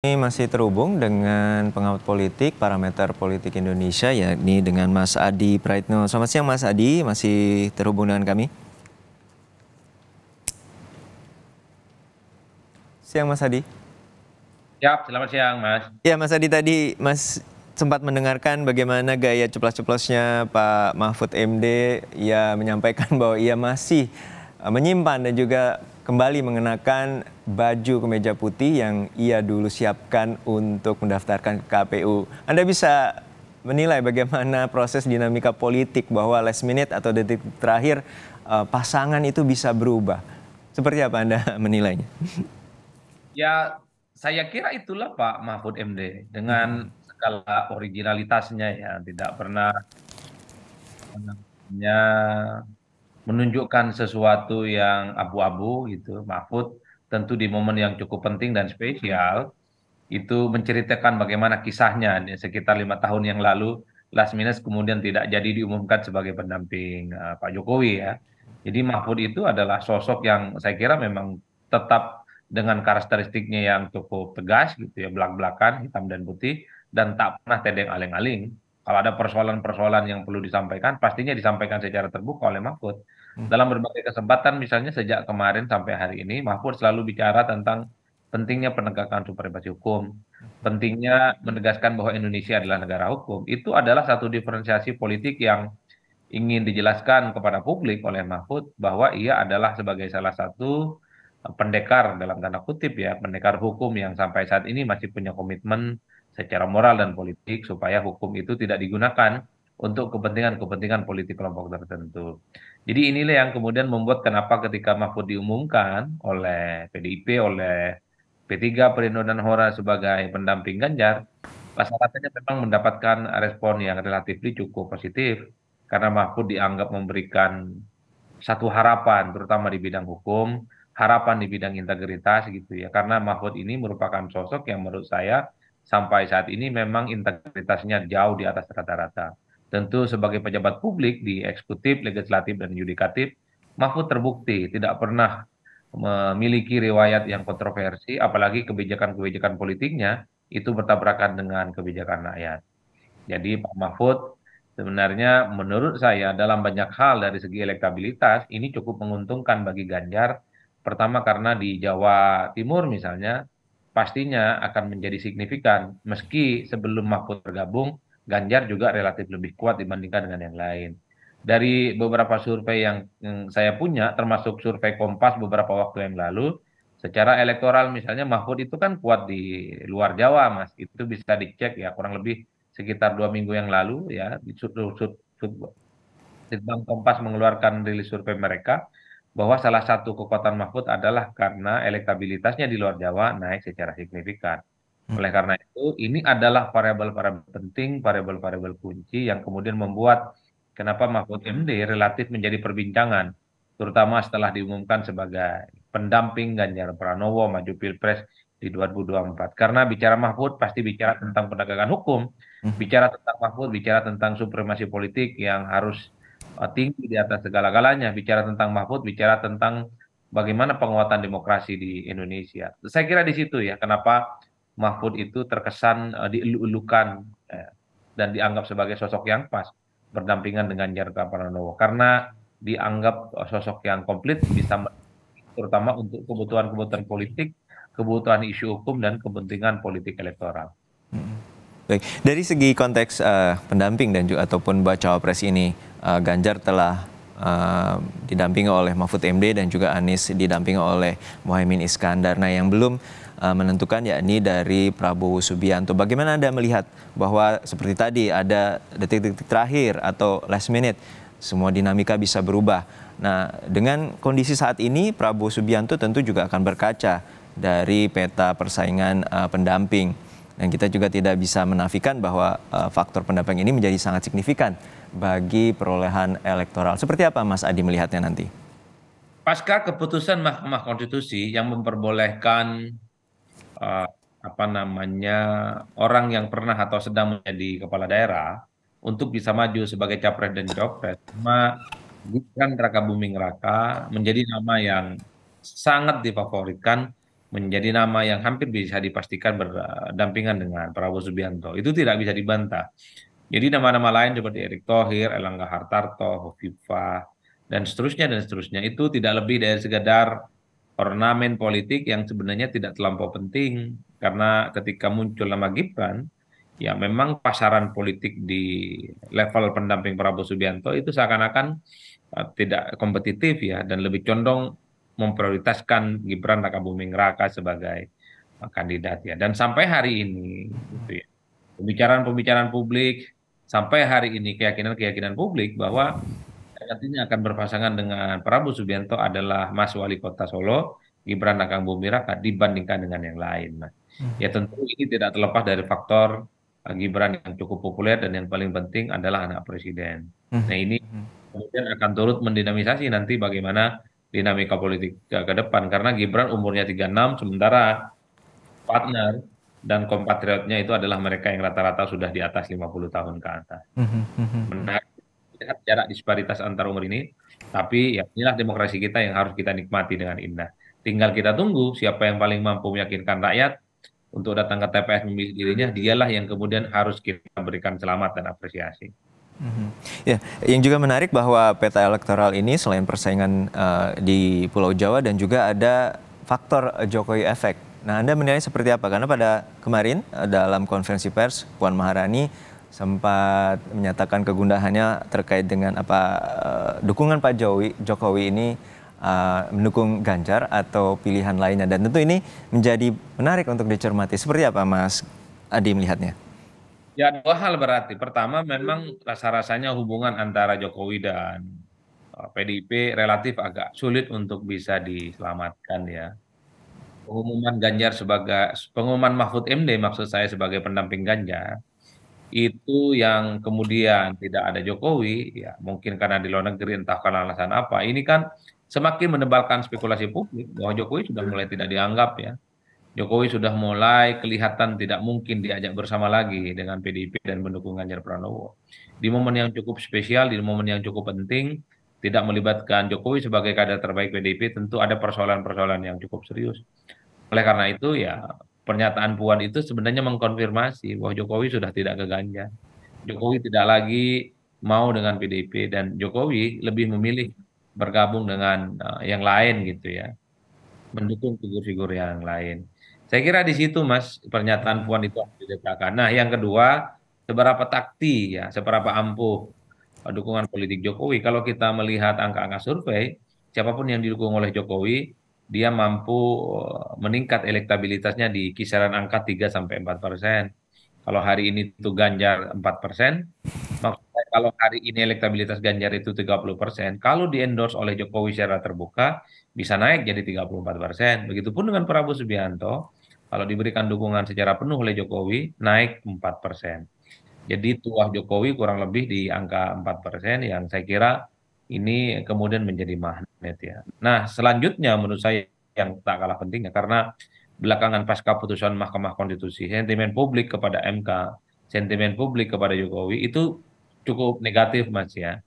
Ini masih terhubung dengan pengawat politik, parameter politik Indonesia, yakni dengan Mas Adi Praitno. Selamat siang Mas Adi, masih terhubung dengan kami? Siang Mas Adi. Siap, selamat siang, Mas. Ya Mas Adi, tadi Mas sempat mendengarkan bagaimana gaya ceplas-ceplosnya Pak Mahfud MD. Ia menyampaikan bahwa ia masih menyimpan dan juga kembali mengenakan baju kemeja putih yang ia dulu siapkan untuk mendaftarkan ke KPU. Anda bisa menilai bagaimana proses dinamika politik bahwa last minute atau detik terakhir pasangan itu bisa berubah. Seperti apa Anda menilainya? Ya, saya kira itulah Pak Mahfud MD dengan segala originalitasnya ya, tidak pernah apa namanya, menunjukkan sesuatu yang abu-abu gitu. Mahfud tentu di momen yang cukup penting dan spesial itu menceritakan bagaimana kisahnya di sekitar 5 tahun yang lalu last minute kemudian tidak jadi diumumkan sebagai pendamping Pak Jokowi ya. Jadi Mahfud itu adalah sosok yang saya kira memang tetap dengan karakteristiknya yang cukup tegas gitu ya, belak-belakan hitam dan putih dan tak pernah tedeng aling-aling. Kalau ada persoalan-persoalan yang perlu disampaikan, pastinya disampaikan secara terbuka oleh Mahfud. Dalam berbagai kesempatan, misalnya sejak kemarin sampai hari ini, Mahfud selalu bicara tentang pentingnya penegakan supremasi hukum, pentingnya menegaskan bahwa Indonesia adalah negara hukum. Itu adalah satu diferensiasi politik yang ingin dijelaskan kepada publik oleh Mahfud bahwa ia adalah sebagai salah satu pendekar dalam tanda kutip ya, pendekar hukum yang sampai saat ini masih punya komitmen secara moral dan politik supaya hukum itu tidak digunakan untuk kepentingan-kepentingan politik kelompok tertentu. Jadi inilah yang kemudian membuat kenapa ketika Mahfud diumumkan oleh PDIP, oleh P3, Perindo dan Hora sebagai pendamping Ganjar, rasa-rasanya memang mendapatkan respon yang relatif cukup positif karena Mahfud dianggap memberikan satu harapan, terutama di bidang hukum, harapan di bidang integritas gitu ya. Karena Mahfud ini merupakan sosok yang menurut saya sampai saat ini memang integritasnya jauh di atas rata-rata. Tentu sebagai pejabat publik di eksekutif, legislatif, dan yudikatif, Mahfud terbukti tidak pernah memiliki riwayat yang kontroversi, apalagi kebijakan-kebijakan politiknya itu bertabrakan dengan kebijakan rakyat. Jadi Pak Mahfud sebenarnya menurut saya dalam banyak hal dari segi elektabilitas ini cukup menguntungkan bagi Ganjar. Pertama karena di Jawa Timur misalnya pastinya akan menjadi signifikan. Meski sebelum Mahfud bergabung, Ganjar juga relatif lebih kuat dibandingkan dengan yang lain. Dari beberapa survei yang saya punya, termasuk survei Kompas beberapa waktu yang lalu, secara elektoral misalnya Mahfud itu kan kuat di luar Jawa, Mas. Itu bisa dicek ya, kurang lebih sekitar 2 minggu yang lalu ya di Litbang Kompas mengeluarkan rilis survei mereka bahwa salah satu kekuatan Mahfud adalah karena elektabilitasnya di luar Jawa naik secara signifikan. Oleh karena itu, ini adalah variabel-variabel penting, variabel-variabel kunci yang kemudian membuat kenapa Mahfud MD relatif menjadi perbincangan, terutama setelah diumumkan sebagai pendamping Ganjar Pranowo maju Pilpres di 2024. Karena bicara Mahfud pasti bicara tentang penegakan hukum, bicara tentang Mahfud, bicara tentang supremasi politik yang harus tinggi di atas segala-galanya, bicara tentang Mahfud, bicara tentang bagaimana penguatan demokrasi di Indonesia. Saya kira di situ ya, kenapa Mahfud itu terkesan dielu-elukan dan dianggap sebagai sosok yang pas berdampingan dengan Jarka Pranowo karena dianggap sosok yang komplit bisa terutama untuk kebutuhan-kebutuhan politik, kebutuhan isu hukum dan kepentingan politik elektoral. Baik, dari segi konteks pendamping dan juga ataupun bacawa pres ini, Ganjar telah didampingi oleh Mahfud MD dan juga Anies didampingi oleh Muhaimin Iskandar. Nah, yang belum menentukan yakni dari Prabowo Subianto. Bagaimana Anda melihat bahwa seperti tadi ada detik-detik terakhir atau last minute, semua dinamika bisa berubah. Nah, dengan kondisi saat ini, Prabowo Subianto tentu juga akan berkaca dari peta persaingan pendamping. Dan kita juga tidak bisa menafikan bahwa faktor pendamping ini menjadi sangat signifikan bagi perolehan elektoral. Seperti apa Mas Adi melihatnya nanti? Pasca keputusan Mahkamah Konstitusi yang memperbolehkan eh, apa namanya orang yang pernah atau sedang menjadi kepala daerah untuk bisa maju sebagai capres dan cawapres, nama Gibran Raka Buming Raka menjadi nama yang sangat difavoritkan menjadi nama yang hampir bisa dipastikan berdampingan dengan Prabowo Subianto. Itu tidak bisa dibantah. Jadi nama-nama lain seperti Erick Thohir, Erlangga Hartarto, Hovifah, dan seterusnya itu tidak lebih dari sekedar ornamen politik yang sebenarnya tidak terlampau penting. Karena ketika muncul nama Gibran, ya memang pasaran politik di level pendamping Prabowo Subianto itu seakan-akan tidak kompetitif ya, dan lebih condong memprioritaskan Gibran Rakabuming Raka sebagai kandidat ya. Dan sampai hari ini gitu ya, pembicaraan-pembicaraan publik sampai hari ini, keyakinan-keyakinan publik bahwa nantinya akan berpasangan dengan Prabowo Subianto adalah Mas Wali Kota Solo, Gibran Rakabuming Raka dibandingkan dengan yang lain, Mas. Ya tentu ini tidak terlepas dari faktor Gibran yang cukup populer dan yang paling penting adalah anak presiden. Nah ini kemudian akan turut mendinamisasi nanti bagaimana dinamika politik ke depan, karena Gibran umurnya 36 sementara partner dan kompatriotnya itu adalah mereka yang rata-rata sudah di atas 50 tahun ke atas. Menarik lihat jarak disparitas antar umur ini, tapi ya inilah demokrasi kita yang harus kita nikmati dengan indah. Tinggal kita tunggu siapa yang paling mampu meyakinkan rakyat untuk datang ke TPS memilih dirinya, dialah yang kemudian harus kita berikan selamat dan apresiasi. Ya, yang juga menarik bahwa peta elektoral ini selain persaingan di Pulau Jawa dan juga ada faktor Jokowi efek. Nah, Anda menilai seperti apa? Karena pada kemarin dalam konferensi pers, Puan Maharani sempat menyatakan kegundahannya terkait dengan dukungan Pak Jokowi ini mendukung Ganjar atau pilihan lainnya. Dan tentu ini menjadi menarik untuk dicermati. Seperti apa Mas Adi melihatnya? Ya, dua hal berarti. Pertama, memang rasa-rasanya hubungan antara Jokowi dan PDIP relatif agak sulit untuk bisa diselamatkan ya. Pengumuman Mahfud MD maksud saya sebagai pendamping Ganjar itu yang kemudian tidak ada Jokowi, ya mungkin karena di luar negeri entah karena alasan apa. Ini kan semakin menebalkan spekulasi publik bahwa Jokowi sudah mulai tidak dianggap ya. Jokowi sudah mulai kelihatan tidak mungkin diajak bersama lagi dengan PDIP dan mendukung Ganjar Pranowo. Di momen yang cukup spesial, di momen yang cukup penting, tidak melibatkan Jokowi sebagai kader terbaik PDIP, tentu ada persoalan-persoalan yang cukup serius. Oleh karena itu ya pernyataan Puan itu sebenarnya mengkonfirmasi bahwa Jokowi sudah tidak ke Ganjar. Jokowi tidak lagi mau dengan PDIP dan Jokowi lebih memilih bergabung dengan yang lain gitu ya, mendukung figur-figur yang lain. Saya kira di situ Mas pernyataan Puan itu harus diletakkan. Nah yang kedua, seberapa takti ya, seberapa ampuh dukungan politik Jokowi. Kalau kita melihat angka-angka survei, siapapun yang didukung oleh Jokowi, dia mampu meningkat elektabilitasnya di kisaran angka 3-4%. Kalau hari ini itu Ganjar 4%, maksudnya kalau hari ini elektabilitas Ganjar itu 30%, kalau di-endorse oleh Jokowi secara terbuka, bisa naik jadi 34%. Begitupun dengan Prabowo Subianto, kalau diberikan dukungan secara penuh oleh Jokowi, naik 4%. Jadi tuah Jokowi kurang lebih di angka 4% yang saya kira ini kemudian menjadi magnet ya. Nah selanjutnya menurut saya yang tak kalah pentingnya karena belakangan pasca putusan Mahkamah Konstitusi, sentimen publik kepada MK, sentimen publik kepada Jokowi itu cukup negatif Mas ya.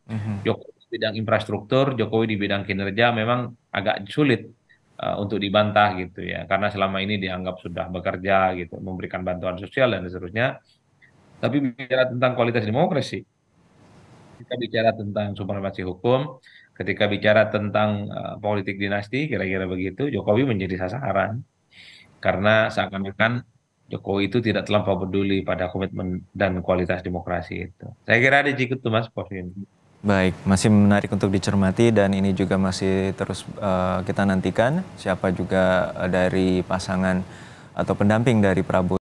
Jokowi di bidang infrastruktur, Jokowi di bidang kinerja memang agak sulit untuk dibantah gitu ya. Karena selama ini dianggap sudah bekerja gitu, memberikan bantuan sosial dan seterusnya. Tapi bicara tentang kualitas demokrasi, ketika bicara tentang supremasi hukum, ketika bicara tentang politik dinasti, kira-kira begitu, Jokowi menjadi sasaran. Karena seakan-akan Jokowi itu tidak terlampau peduli pada komitmen dan kualitas demokrasi itu. Saya kira ada cukup tuh Mas Pofin. Baik, masih menarik untuk dicermati dan ini juga masih terus kita nantikan siapa juga dari pasangan atau pendamping dari Prabowo